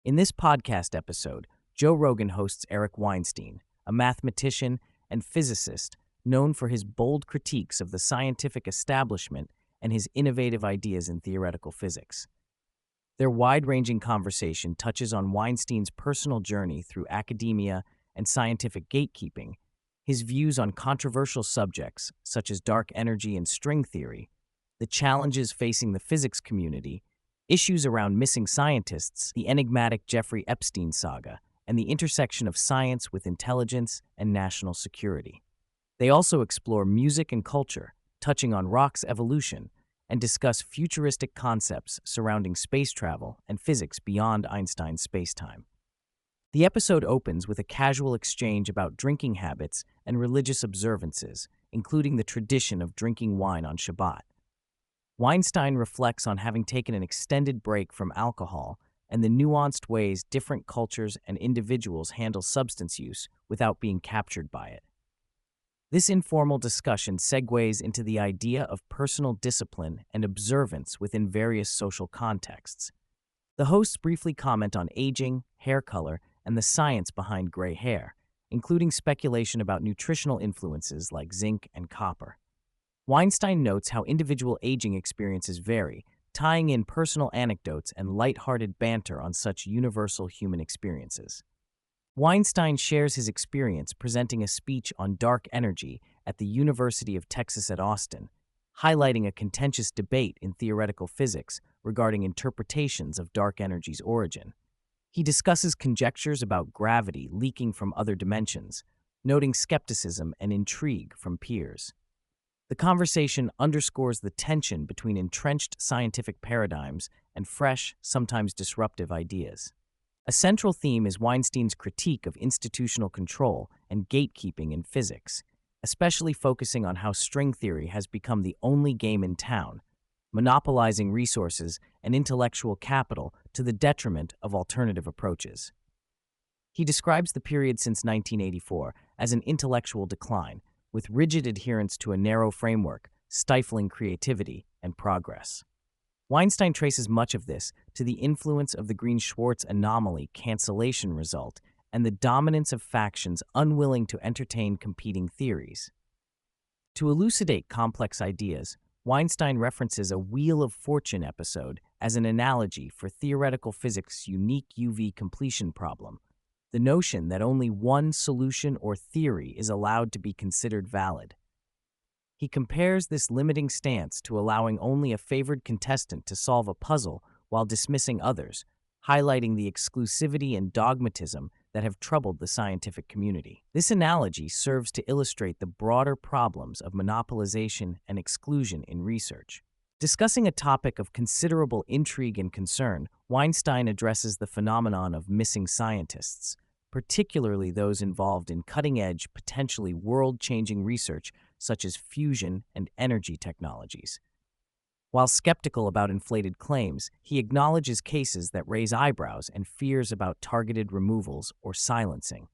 In this podcast episode, Joe Rogan hosts Eric Weinstein, a mathematician and physicist known for his bold critiques of the scientific establishment and his innovative ideas in theoretical physics. Their wide-ranging conversation touches on Weinstein's personal journey through academia and scientific gatekeeping, his views on controversial subjects such as dark energy and string theory, the challenges facing the physics community, issues around missing scientists, the enigmatic Jeffrey Epstein saga, and the intersection of science with intelligence and national security. They also explore music and culture, touching on rock's evolution, and discuss futuristic concepts surrounding space travel and physics beyond Einstein's spacetime. The episode opens with a casual exchange about drinking habits and religious observances, including the tradition of drinking wine on Shabbat. Weinstein reflects on having taken an extended break from alcohol and the nuanced ways different cultures and individuals handle substance use without being captured by it. This informal discussion segues into the idea of personal discipline and observance within various social contexts. The hosts briefly comment on aging, hair color, and the science behind gray hair, including speculation about nutritional influences like zinc and copper. Weinstein notes how individual aging experiences vary, tying in personal anecdotes and lighthearted banter on such universal human experiences. Weinstein shares his experience presenting a speech on dark energy at the University of Texas at Austin, highlighting a contentious debate in theoretical physics regarding interpretations of dark energy's origin. He discusses conjectures about gravity leaking from other dimensions, noting skepticism and intrigue from peers. The conversation underscores the tension between entrenched scientific paradigms and fresh, sometimes disruptive ideas. A central theme is Weinstein's critique of institutional control and gatekeeping in physics, especially focusing on how string theory has become the only game in town, monopolizing resources and intellectual capital to the detriment of alternative approaches. He describes the period since 1984 as an intellectual decline, with rigid adherence to a narrow framework, stifling creativity and progress. Weinstein traces much of this to the influence of the Green-Schwarz anomaly cancellation result and the dominance of factions unwilling to entertain competing theories. To elucidate complex ideas, Weinstein references a Wheel of Fortune episode as an analogy for theoretical physics' unique UV completion problem, the notion that only one solution or theory is allowed to be considered valid. He compares this limiting stance to allowing only a favored contestant to solve a puzzle while dismissing others, highlighting the exclusivity and dogmatism that have troubled the scientific community. This analogy serves to illustrate the broader problems of monopolization and exclusion in research. Discussing a topic of considerable intrigue and concern, Weinstein addresses the phenomenon of missing scientists, particularly those involved in cutting-edge, potentially world-changing research such as fusion and energy technologies. While skeptical about inflated claims, he acknowledges cases that raise eyebrows and fears about targeted removals or silencing.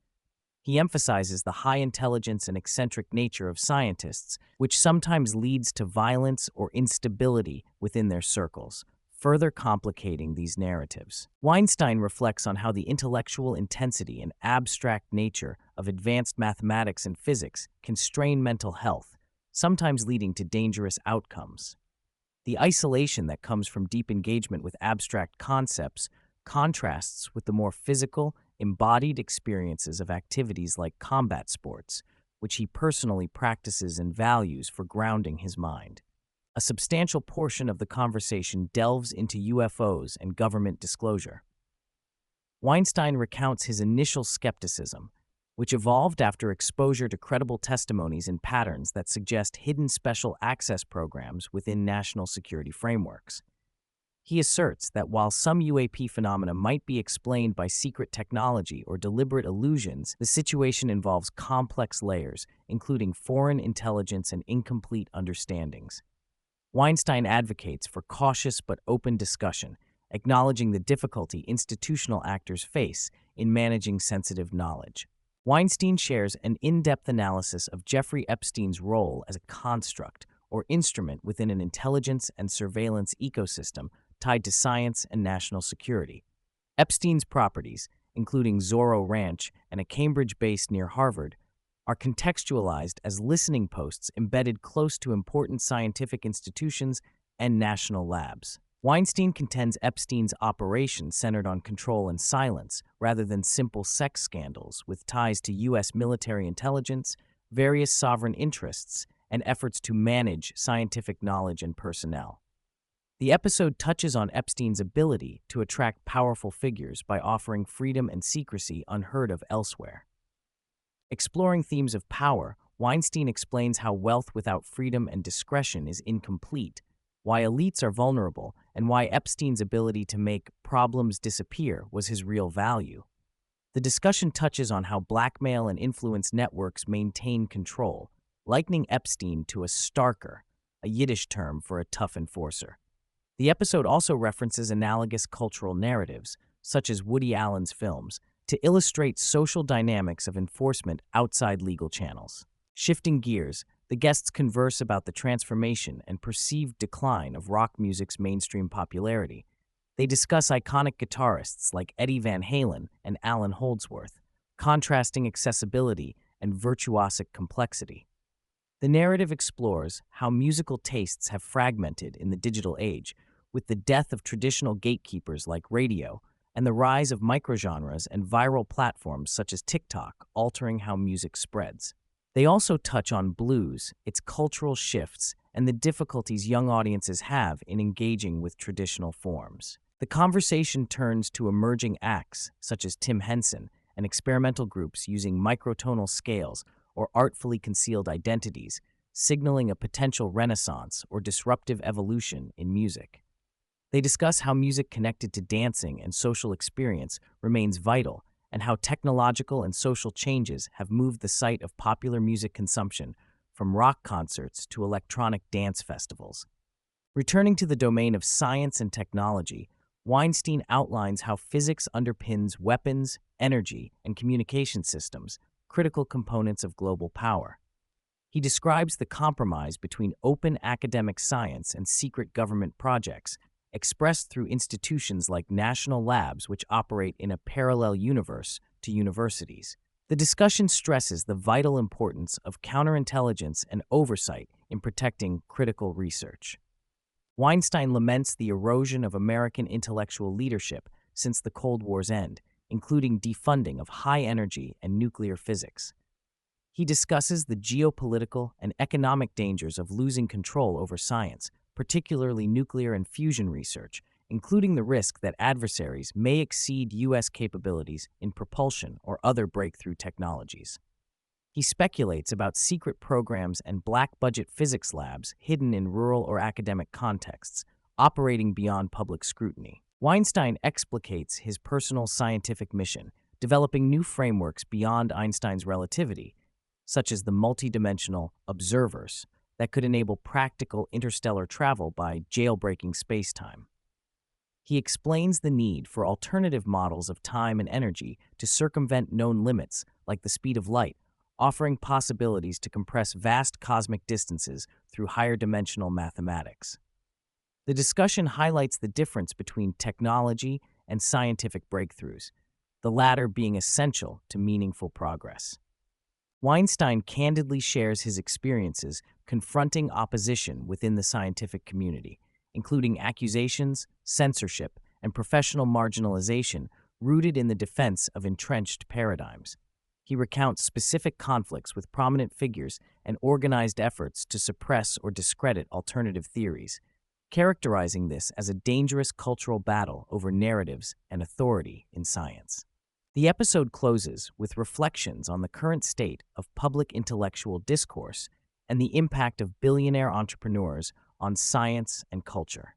He emphasizes the high intelligence and eccentric nature of scientists, which sometimes leads to violence or instability within their circles, further complicating these narratives. Weinstein reflects on how the intellectual intensity and abstract nature of advanced mathematics and physics can strain mental health, sometimes leading to dangerous outcomes. The isolation that comes from deep engagement with abstract concepts contrasts with the more physical, embodied experiences of activities like combat sports, which he personally practices and values for grounding his mind. A substantial portion of the conversation delves into UFOs and government disclosure. Weinstein recounts his initial skepticism, which evolved after exposure to credible testimonies and patterns that suggest hidden special access programs within national security frameworks. He asserts that while some UAP phenomena might be explained by secret technology or deliberate illusions, the situation involves complex layers, including foreign intelligence and incomplete understandings. Weinstein advocates for cautious but open discussion, acknowledging the difficulty institutional actors face in managing sensitive knowledge. Weinstein shares an in-depth analysis of Jeffrey Epstein's role as a construct or instrument within an intelligence and surveillance ecosystem tied to science and national security. Epstein's properties, including Zorro Ranch and a Cambridge base near Harvard, are contextualized as listening posts embedded close to important scientific institutions and national labs. Weinstein contends Epstein's operation centered on control and silence rather than simple sex scandals with ties to U.S. military intelligence, various sovereign interests, and efforts to manage scientific knowledge and personnel. The episode touches on Epstein's ability to attract powerful figures by offering freedom and secrecy unheard of elsewhere. Exploring themes of power, Weinstein explains how wealth without freedom and discretion is incomplete, why elites are vulnerable, and why Epstein's ability to make problems disappear was his real value. The discussion touches on how blackmail and influence networks maintain control, likening Epstein to a starker, a Yiddish term for a tough enforcer. The episode also references analogous cultural narratives, such as Woody Allen's films, to illustrate social dynamics of enforcement outside legal channels. Shifting gears, the guests converse about the transformation and perceived decline of rock music's mainstream popularity. They discuss iconic guitarists like Eddie Van Halen and Alan Holdsworth, contrasting accessibility and virtuosic complexity. The narrative explores how musical tastes have fragmented in the digital age, with the death of traditional gatekeepers like radio and the rise of microgenres and viral platforms such as TikTok altering how music spreads. They also touch on blues, its cultural shifts, and the difficulties young audiences have in engaging with traditional forms. The conversation turns to emerging acts such as Tim Henson and experimental groups using microtonal scales or artfully concealed identities, signaling a potential renaissance or disruptive evolution in music. They discuss how music connected to dancing and social experience remains vital, and how technological and social changes have moved the site of popular music consumption from rock concerts to electronic dance festivals. Returning to the domain of science and technology, Weinstein outlines how physics underpins weapons, energy, and communication systems, critical components of global power. He describes the compromise between open academic science and secret government projects, expressed through institutions like national labs which operate in a parallel universe to universities. The discussion stresses the vital importance of counterintelligence and oversight in protecting critical research. Weinstein laments the erosion of American intellectual leadership since the Cold War's end, including defunding of high-energy and nuclear physics. He discusses the geopolitical and economic dangers of losing control over science, particularly nuclear and fusion research, including the risk that adversaries may exceed U.S. capabilities in propulsion or other breakthrough technologies. He speculates about secret programs and black-budget physics labs hidden in rural or academic contexts, operating beyond public scrutiny. Weinstein explicates his personal scientific mission, developing new frameworks beyond Einstein's relativity, such as the multidimensional Observerse, that could enable practical interstellar travel by jailbreaking spacetime. He explains the need for alternative models of time and energy to circumvent known limits, like the speed of light, offering possibilities to compress vast cosmic distances through higher dimensional mathematics. The discussion highlights the difference between technology and scientific breakthroughs, the latter being essential to meaningful progress. Weinstein candidly shares his experiences confronting opposition within the scientific community, including accusations, censorship, and professional marginalization rooted in the defense of entrenched paradigms. He recounts specific conflicts with prominent figures and organized efforts to suppress or discredit alternative theories, characterizing this as a dangerous cultural battle over narratives and authority in science. The episode closes with reflections on the current state of public intellectual discourse and the impact of billionaire entrepreneurs on science and culture.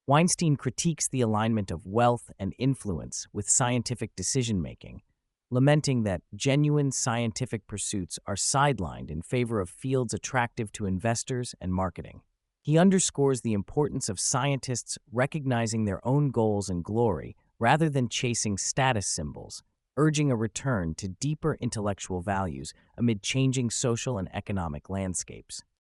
Weinstein critiques the alignment of wealth and influence with scientific decision-making, lamenting that genuine scientific pursuits are sidelined in favor of fields attractive to investors and marketing. He underscores the importance of scientists recognizing their own goals and glory rather than chasing status symbols, urging a return to deeper intellectual values amid changing social and economic landscapes.